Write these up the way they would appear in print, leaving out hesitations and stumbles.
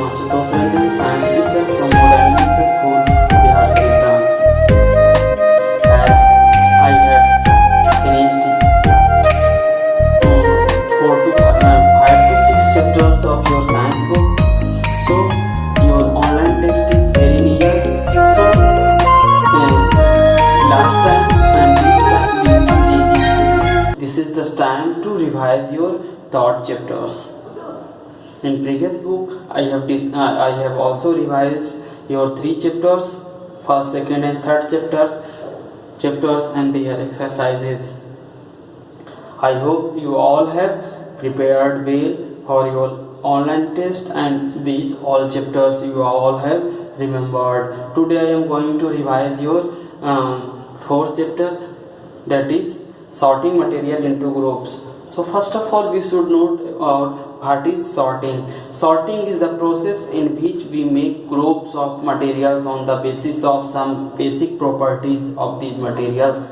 Ashutosh Ranjan, science teacher from Modern Mixed School, Bihar State branch. As I have finished 5 to 6 chapters of your science book, so your online test is very near. So last time and this is the time to revise your taught chapters. In previous book, I have also revised your 3 chapters, first, second, and third chapters and their exercises. I hope you all have prepared well for your online test and these all chapters you all have remembered. Today I am going to revise your 4th chapter, that is sorting material into groups. So first of all, we should note what is sorting. Sorting is the process in which we make groups of materials on the basis of some basic properties of these materials.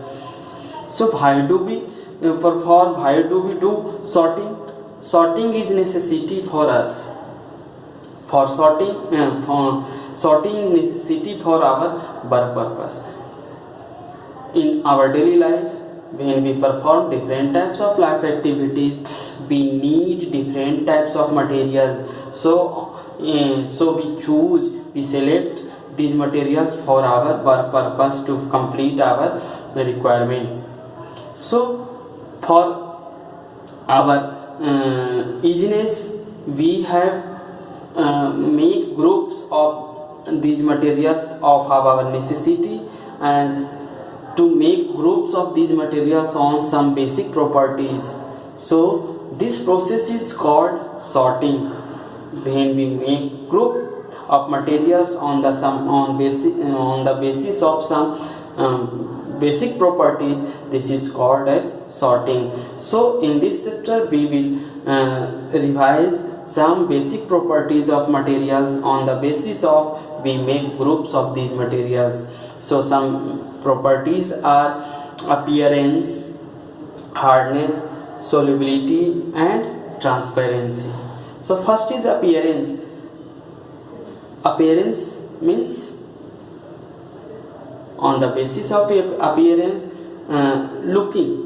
So why do we do sorting? Sorting is necessity for us. Sorting is necessity for our work purpose. In our daily life, when we perform different types of life activities, we need different types of material. So we select these materials for our work purpose to complete our requirement. So for our easiness, we have make groups of these materials of our necessity, and to make groups of these materials on some basic properties. So this process is called sorting. When we make group of materials on the basis of some basic properties, this is called as sorting. So in this chapter we will revise some basic properties of materials on the basis of we make groups of these materials. So some properties are appearance, hardness, solubility, and transparency. So first is appearance. Appearance means on the basis of appearance, looking.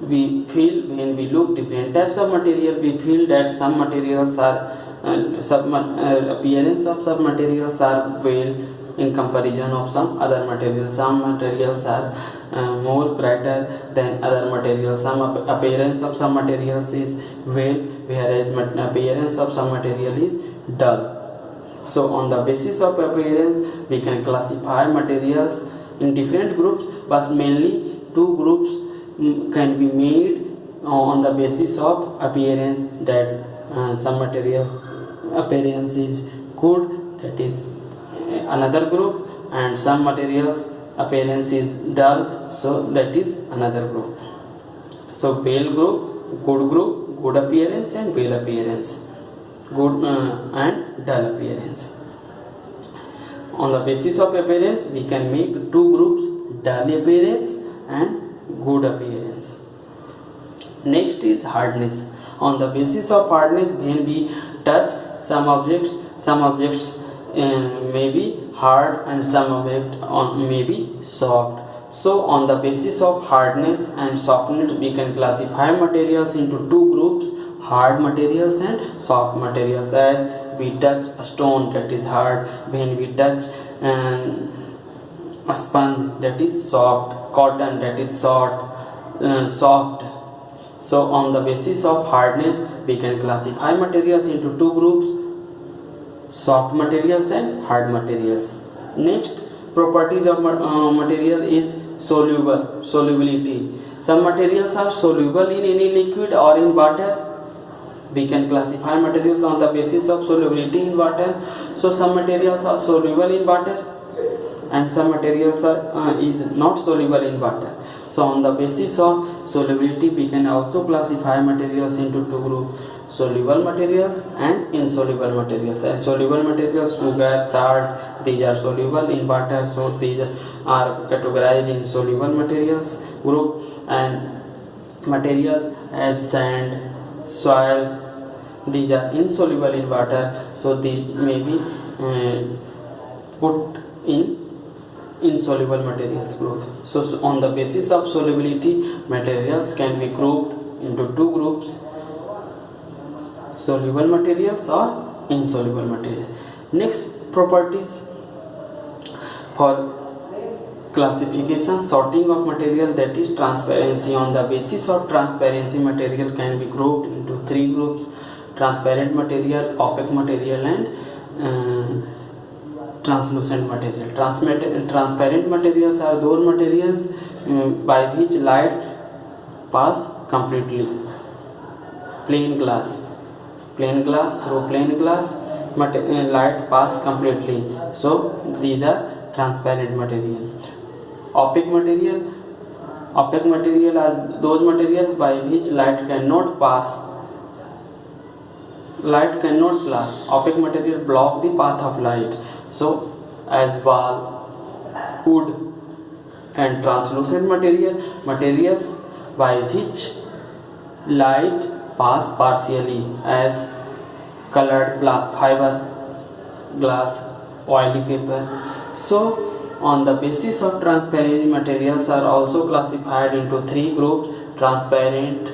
We feel when we look different types of material, we feel that some materials are appearance of some materials are well in comparison of some other materials. Some materials are more brighter than other materials. Some appearance of some materials is well, whereas appearance of some material is dull. So on the basis of appearance, we can classify materials in different groups, but mainly 2 groups can be made on the basis of appearance, that some materials appearance is good, that is another group, and some materials appearance is dull, so that is another group. So well group, good appearance, and well appearance, good and dull appearance. On the basis of appearance, we can make 2 groups, dull appearance and good appearance. Next is hardness. On the basis of hardness, when we touch some objects may be hard and some object may be soft. So on the basis of hardness and softness, we can classify materials into 2 groups, hard materials and soft materials. As we touch a stone, that is hard. When we touch a sponge, that is soft. Cotton, that is soft. So on the basis of hardness, we can classify materials into 2 groups, soft materials and hard materials. Next properties of material is solubility. Some materials are soluble in any liquid or in water. We can classify materials on the basis of solubility in water. So some materials are soluble in water and some materials are is not soluble in water. So on the basis of solubility, we can also classify materials into 2 groups, soluble materials and insoluble materials. And soluble materials, sugar, salt, these are soluble in water, so these are categorized in soluble materials group. And materials as sand, soil, these are insoluble in water, so they may be put in insoluble materials group. So on the basis of solubility, materials can be grouped into two groups: soluble materials or insoluble material. Next, properties for classification, sorting of material, that is transparency. On the basis of transparency, material can be grouped into three groups: transparent material, opaque material, and translucent material. Transparent materials are those materials by which light pass completely. Plain glass through plain glass light pass completely, so these are transparent material. Opaque material are those materials by which light cannot pass. Opaque material block the path of light, so as wall, wood. And translucent materials by which light pass partially, as colored fiber, glass, oily paper. So on the basis of transparency, materials are also classified into three groups: transparent,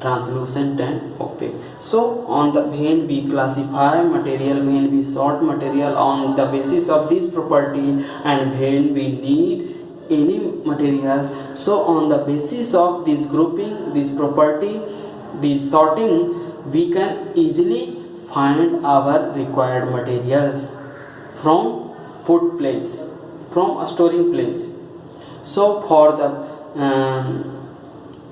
translucent, and opaque. So on the when we classify material, when we sort material on the basis of this property, and when we need any material, so on the basis of this grouping, this property, this sorting, we can easily find our required materials from a storing place. So for the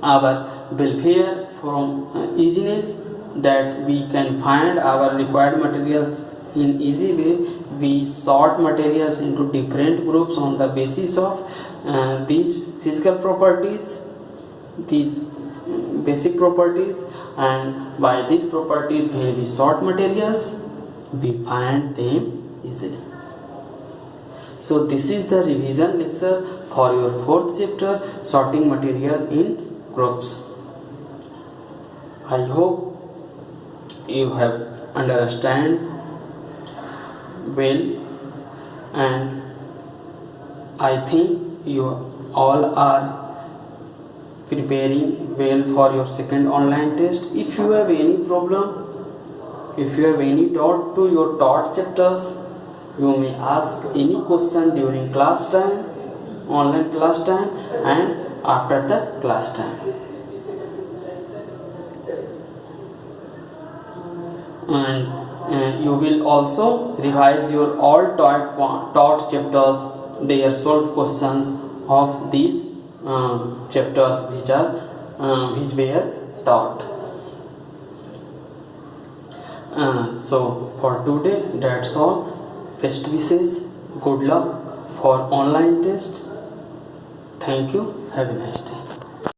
our welfare, from easiness, that we can find our required materials in easy way, we sort materials into different groups on the basis of these physical properties, these basic properties, and by these properties, when we sort materials, we find them easily. So this is the revision lecture for your 4th chapter, sorting material in groups. I hope you have understand well, and I think you all are preparing well for your second online test. If you have any problem, if you have any doubt to your taught chapters, you may ask any question during class time, online class time, and after the class time. And you will also revise your all taught chapters, their solved questions of these chapters which were taught. So for today, that's all. Best wishes, good luck for online test. Thank you. Have a nice day.